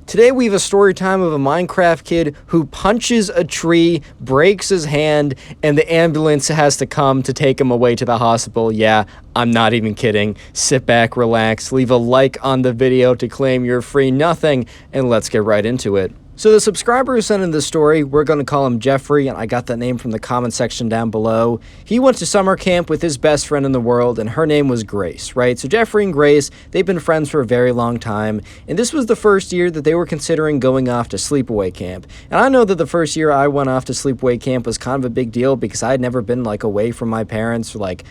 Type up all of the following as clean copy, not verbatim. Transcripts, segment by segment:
Today we have a story time of a Minecraft kid who punches a tree, breaks his hand, and the ambulance has to come to take him away to the hospital. Yeah, I'm not even kidding. Sit back, relax, leave a like on the video to claim your free nothing, and let's get right into it. So the subscriber who sent in this story, we're going to call him Jeffrey, and I got that name from the comment section down below. He went to summer camp with his best friend in the world, and her name was Grace, right? So Jeffrey and Grace, they've been friends for a very long time, and this was the first year that they were considering going off to sleepaway camp. And I know that the first year I went off to sleepaway camp was kind of a big deal because I had never been like away from my parents, or like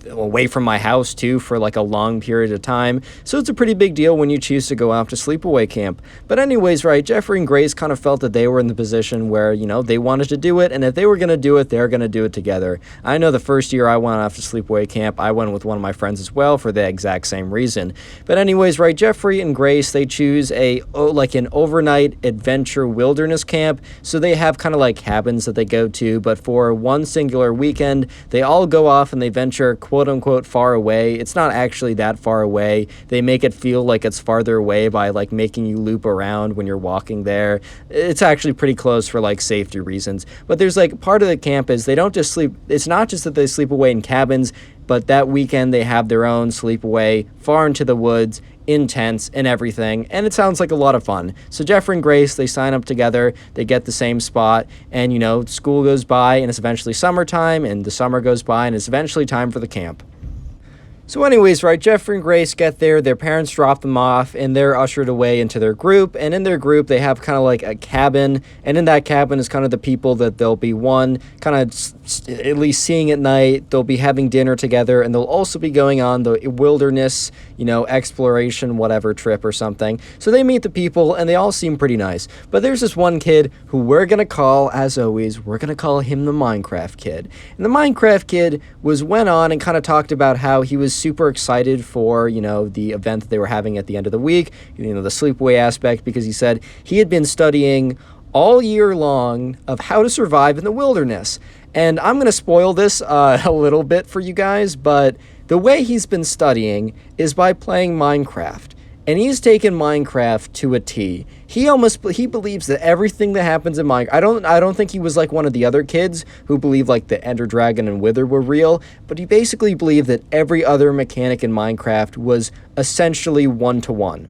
away from my house too for like a long period of time. So it's a pretty big deal when you choose to go off to sleepaway camp. But anyways, right, Jeffrey and Grace kind of felt that they were in the position where, you know, they wanted to do it, and if they were going to do it, they're going to do it together. I know the first year I went off to sleepaway camp, I went with one of my friends as well for the exact same reason. But anyways, right, Jeffrey and Grace, they choose an overnight adventure wilderness camp, so they have kind of like cabins that they go to, but for one singular weekend, they all go off and they venture quote-unquote far away. It's not actually that far away. They make it feel like it's farther away by like making you loop around when you're walking there. It's actually pretty close for like safety reasons. But there's like part of the camp is they don't just sleep. It's not just that they sleep away in cabins, but that weekend they have their own sleepaway far into the woods, in tents and everything, and it sounds like a lot of fun. So Jeffrey and Grace, they sign up together, they get the same spot, and you know, school goes by and it's eventually summertime, and the summer goes by and it's eventually time for the camp. So anyways, right, Jeffrey and Grace get there, their parents drop them off, and they're ushered away into their group, and in their group, they have kind of like a cabin, and in that cabin is kind of the people that they'll be kind of at least seeing at night. They'll be having dinner together, and they'll also be going on the wilderness, you know, exploration, whatever trip or something. So they meet the people, and they all seem pretty nice. But there's this one kid who we're going to call, as always, we're going to call him the Minecraft kid. And the Minecraft kid went on and kind of talked about how he was super excited for, you know, the event that they were having at the end of the week, you know, the sleepaway aspect, because he said he had been studying all year long of how to survive in the wilderness. And I'm going to spoil this a little bit for you guys, but the way he's been studying is by playing Minecraft. And he's taken Minecraft to a T. He believes that everything that happens in Minecraft, I don't think he was like one of the other kids who believed like the Ender Dragon and Wither were real, but he basically believed that every other mechanic in Minecraft was essentially one-to-one.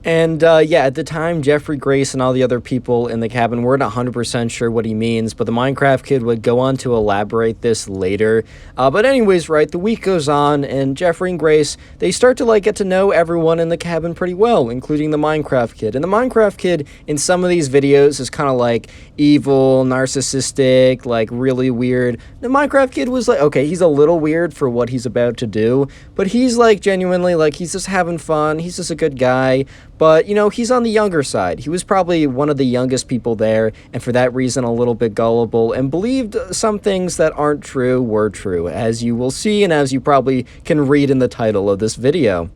And yeah, at the time, Jeffrey, Grace, and all the other people in the cabin weren't 100% sure what he means, but the Minecraft kid would go on to elaborate this later. But anyways, right, the week goes on, and Jeffrey and Grace, they start to like get to know everyone in the cabin pretty well, including the Minecraft kid. And the Minecraft kid in some of these videos is kind of like evil, narcissistic, like really weird. The Minecraft kid was like, okay, he's a little weird for what he's about to do, but he's like genuinely like, he's just having fun, he's just a good guy. But, you know, he's on the younger side. He was probably one of the youngest people there, and for that reason a little bit gullible, and believed some things that aren't true were true, as you will see and as you probably can read in the title of this video.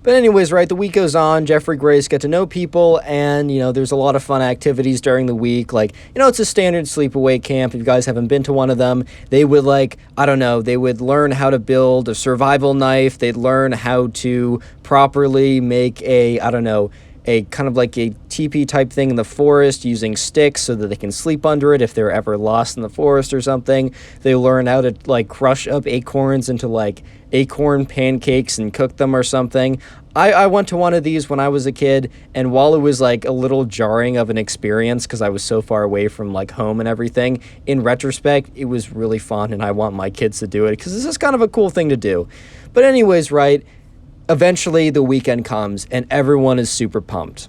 But anyways, right, the week goes on, Jeffrey, Grace get to know people, and, you know, there's a lot of fun activities during the week, like, you know, it's a standard sleepaway camp. If you guys haven't been to one of them, they would, like, I don't know, they would learn how to build a survival knife, they'd learn how to properly make a kind of like a teepee type thing in the forest using sticks so that they can sleep under it if they're ever lost in the forest or something. They learn how to like crush up acorns into like acorn pancakes and cook them or something. I went to one of these when I was a kid, and while it was like a little jarring of an experience because I was so far away from like home and everything, in retrospect, it was really fun, and I want my kids to do it because this is kind of a cool thing to do. But anyways, right, eventually the weekend comes and everyone is super pumped.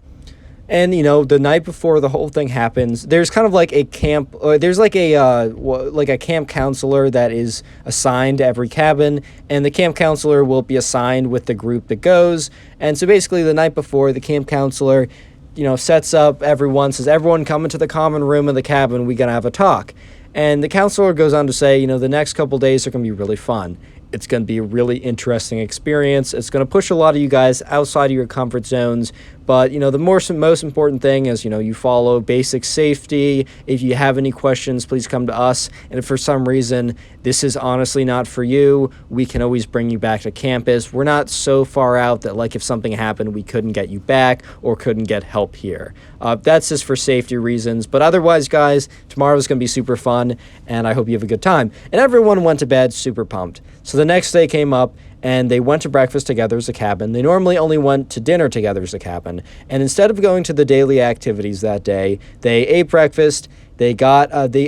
And, you know, the night before the whole thing happens, there's kind of like a camp, there's like a camp counselor that is assigned to every cabin, and the camp counselor will be assigned with the group that goes. And so basically the night before, the camp counselor, you know, sets up everyone, says, everyone come into the common room of the cabin, we gotta have a talk. And the counselor goes on to say, you know, the next couple days are gonna be really fun. It's going to be a really interesting experience. It's going to push a lot of you guys outside of your comfort zones, But, the most important thing is, you follow basic safety. If you have any questions, please come to us. And if for some reason this is honestly not for you, we can always bring you back to campus. We're not so far out that, like, if something happened, we couldn't get you back or couldn't get help here. That's just for safety reasons. But otherwise, guys, tomorrow's going to be super fun, and I hope you have a good time. And everyone went to bed super pumped. So the next day came up, and they went to breakfast together as a cabin. They normally only went to dinner together as a cabin. And instead of going to the daily activities that day, they ate breakfast. They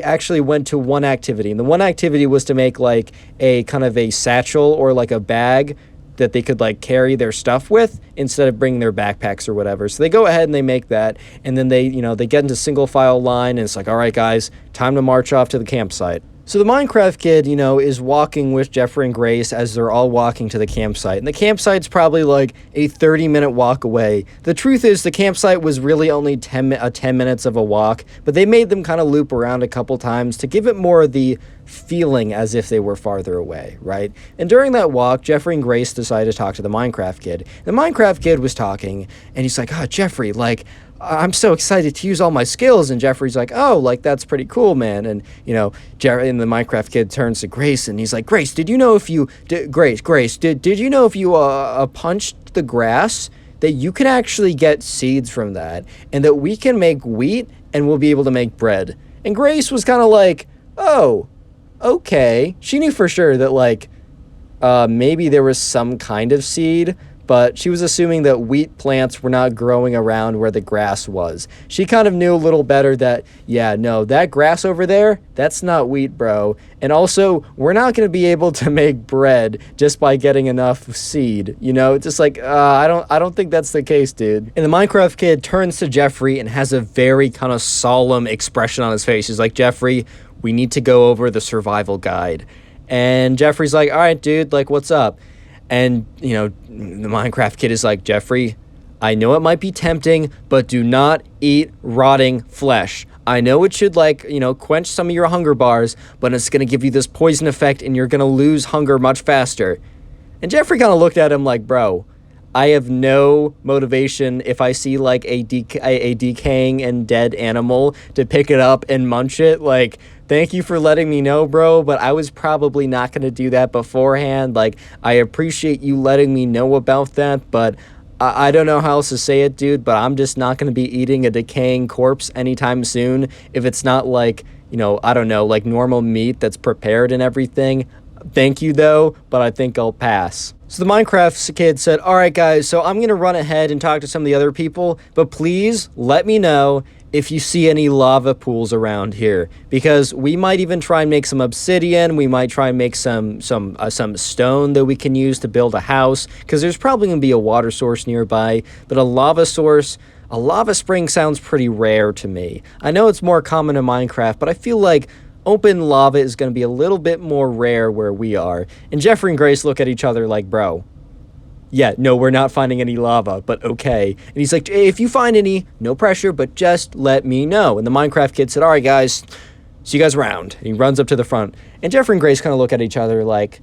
actually went to one activity. And the one activity was to make like a kind of a satchel or like a bag that they could like carry their stuff with instead of bringing their backpacks or whatever. So they go ahead and they make that. And then they get into single file line, and it's like, all right, guys, time to march off to the campsite. So the Minecraft kid, is walking with Jeffrey and Grace as they're all walking to the campsite. And the campsite's probably like a 30-minute walk away. The truth is the campsite was really only 10 minutes of a walk, but they made them kind of loop around a couple times to give it more of the feeling as if they were farther away, right? And during that walk, Jeffrey and Grace decided to talk to the Minecraft kid. The Minecraft kid was talking, and he's like, oh, Jeffrey, like, I'm so excited to use all my skills. And Jeffrey's like, oh, like, that's pretty cool, man. And, Jerry and the Minecraft kid turns to Grace, and he's like, Grace, did you know if you, Grace, did you know if you punched the grass, that you can actually get seeds from that, and that we can make wheat, and we'll be able to make bread? And Grace was kind of like, oh, okay. She knew for sure that, like, maybe there was some kind of seed, but she was assuming that wheat plants were not growing around where the grass was. She kind of knew a little better that, yeah, no, that grass over there, that's not wheat, bro. And also, we're not going to be able to make bread just by getting enough seed, Just like, I don't think that's the case, dude. And the Minecraft kid turns to Jeffrey and has a very kind of solemn expression on his face. He's like, Jeffrey, we need to go over the survival guide. And Jeffrey's like, all right, dude, like, what's up? And, the Minecraft kid is like, Jeffrey, I know it might be tempting, but do not eat rotting flesh. I know it should, like, quench some of your hunger bars, but it's going to give you this poison effect, and you're going to lose hunger much faster. And Jeffrey kind of looked at him like, bro, I have no motivation if I see, like, a decaying and dead animal to pick it up and munch it. Like, thank you for letting me know, bro, but I was probably not going to do that beforehand. Like, I appreciate you letting me know about that, but I don't know how else to say it, dude, but I'm just not going to be eating a decaying corpse anytime soon if it's not like, I don't know, like normal meat that's prepared and everything. Thank you, though, but I think I'll pass. So the Minecraft kid said, all right, guys, so I'm going to run ahead and talk to some of the other people, but please let me know if you see any lava pools around here, because we might even try and make some obsidian. We might try and make some stone that we can use to build a house, because there's probably going to be a water source nearby, but a lava spring sounds pretty rare to me. I know it's more common in Minecraft, but I feel like open lava is going to be a little bit more rare where we are. And Jeffrey and Grace look at each other like, bro, yeah, no, we're not finding any lava, but okay. And he's like, hey, if you find any, no pressure, but just let me know. And the Minecraft kid said, all right, guys, see you guys around. And he runs up to the front. And Jeffrey and Grace kind of look at each other like,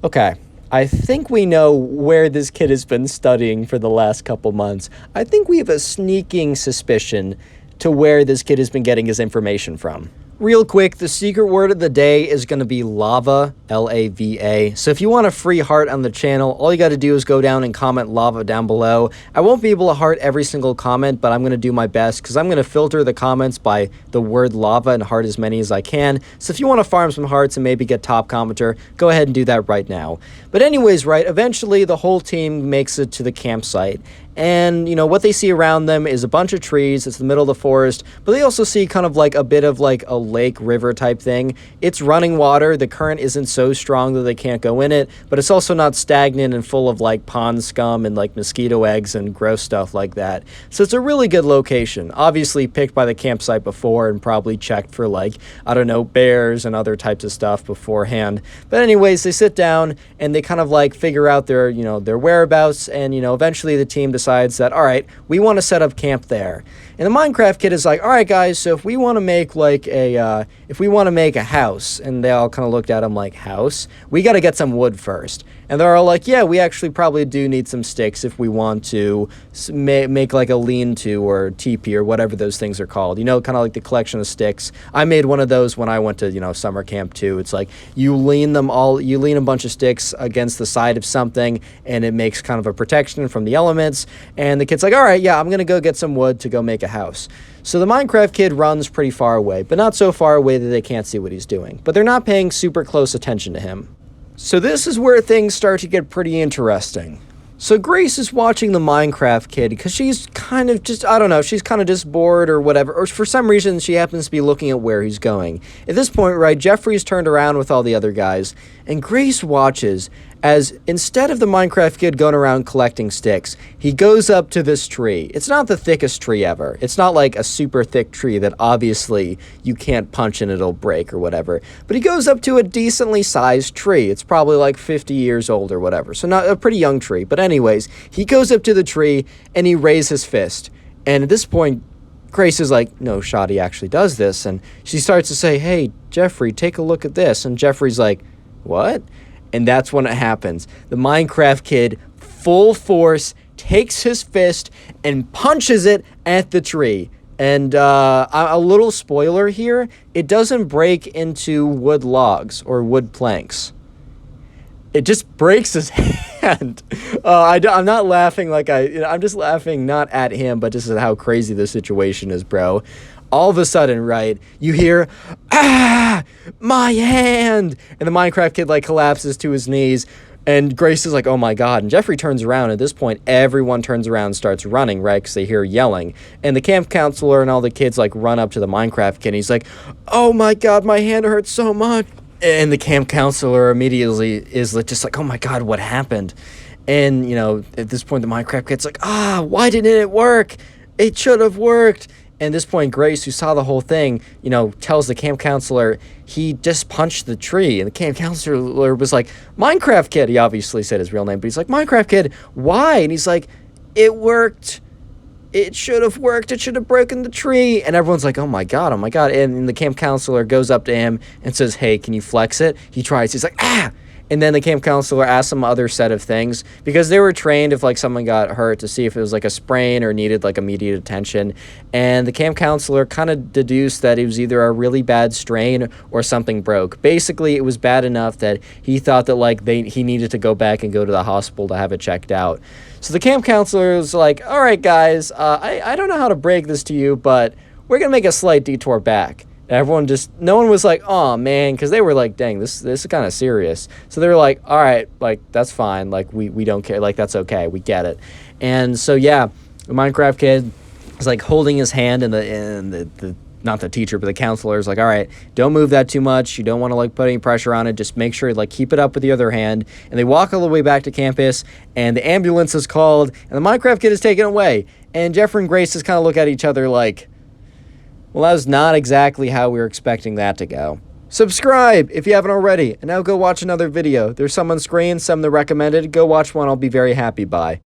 okay, I think we know where this kid has been studying for the last couple months. I think we have a sneaking suspicion to where this kid has been getting his information from. Real quick, the secret word of the day is going to be lava, L-A-V-A. So if you want a free heart on the channel, all you got to do is go down and comment lava down below. I won't be able to heart every single comment, but I'm going to do my best because I'm going to filter the comments by the word lava and heart as many as I can. So if you want to farm some hearts and maybe get top commenter, go ahead and do that right now. But anyways, right, eventually the whole team makes it to the campsite. And, what they see around them is a bunch of trees. It's the middle of the forest. But they also see kind of like a bit of like a lake, river type thing. It's running water. The current isn't so strong that they can't go in it. But it's also not stagnant and full of like pond scum and like mosquito eggs and gross stuff like that. So it's a really good location. Obviously picked by the campsite before and probably checked for like, I don't know, bears and other types of stuff beforehand. But anyways, they sit down and they kind of like figure out their, their whereabouts. And, eventually the team decides that, all right, we want to set up camp there. And the Minecraft kid is like, all right, guys, so if we want to make like a hey, if we want to make a house, and they all kind of looked at him like, house? We got to get some wood first. And they're all like, yeah, we actually probably do need some sticks if we want to make like a lean-to or teepee or whatever those things are called. You know, kind of like the collection of sticks. I made one of those when I went to, summer camp too. It's like you lean a bunch of sticks against the side of something, and it makes kind of a protection from the elements. And the kid's like, all right, yeah, I'm going to go get some wood to go make a house. So the Minecraft kid runs pretty far away, but not so far away that they can't see what he's doing. But they're not paying super close attention to him. So this is where things start to get pretty interesting. So Grace is watching the Minecraft kid because she's kind of just, I don't know, she's kind of just bored or whatever. Or for some reason, she happens to be looking at where he's going. At this point, right, Jeffrey's turned around with all the other guys, and Grace watches as instead of the Minecraft kid going around collecting sticks, he goes up to this tree. It's not the thickest tree ever. It's not like a super thick tree that obviously you can't punch and it'll break or whatever. But he goes up to a decently sized tree. It's probably like 50 years old or whatever. So not a pretty young tree. But anyways, he goes up to the tree and he raises his fist. And at this point, Grace is like, no shot he actually does this. And she starts to say, hey, Jeffrey, take a look at this. And Jeffrey's like, what? And that's when it happens. The Minecraft kid, full force, takes his fist and punches it at the tree. And a little spoiler here, it doesn't break into wood logs or wood planks. It just breaks his hand. I'm not laughing I'm just laughing not at him, but just at how crazy the situation is, bro. All of a sudden, right, you hear, ah, my hand! And the Minecraft kid, collapses to his knees, and Grace is like, oh my god. And Jeffrey turns around. At this point, everyone turns around and starts running, right, because they hear yelling. And the camp counselor and all the kids, run up to the Minecraft kid, and he's like, oh my god, my hand hurts so much. And the camp counselor immediately is just like, oh my god, what happened? And, at this point, the Minecraft kid's like, why didn't it work? It should have worked. And at this point, Grace, who saw the whole thing, tells the camp counselor he just punched the tree. And the camp counselor was like, Minecraft kid. He obviously said his real name, but he's like, Minecraft kid, why? And he's like, it worked. It should have worked. It should have broken the tree. And everyone's like, oh my god, oh my god. And the camp counselor goes up to him and says, hey, can you flex it? He tries. He's like, ah! And then the camp counselor asked some other set of things because they were trained if someone got hurt to see if it was a sprain or needed immediate attention. And the camp counselor kind of deduced that it was either a really bad strain or something broke. Basically, it was bad enough that he thought that he needed to go back and go to the hospital to have it checked out. So the camp counselor was like, all right, guys, I don't know how to break this to you, but we're going to make a slight detour back. No one was like, oh man, because they were like, dang, this is kind of serious. So they were like, all right, that's fine. We don't care. That's okay. We get it. And so, yeah, the Minecraft kid is holding his hand, and the not the teacher, but the counselor is like, all right, don't move that too much. You don't want to put any pressure on it. Just make sure keep it up with the other hand. And they walk all the way back to campus, and the ambulance is called, and the Minecraft kid is taken away. And Jeffrey and Grace just kind of look at each other like, well, that was not exactly how we were expecting that to go. Subscribe if you haven't already, and now go watch another video. There's some on screen, some that recommended. Go watch one I'll be very happy by.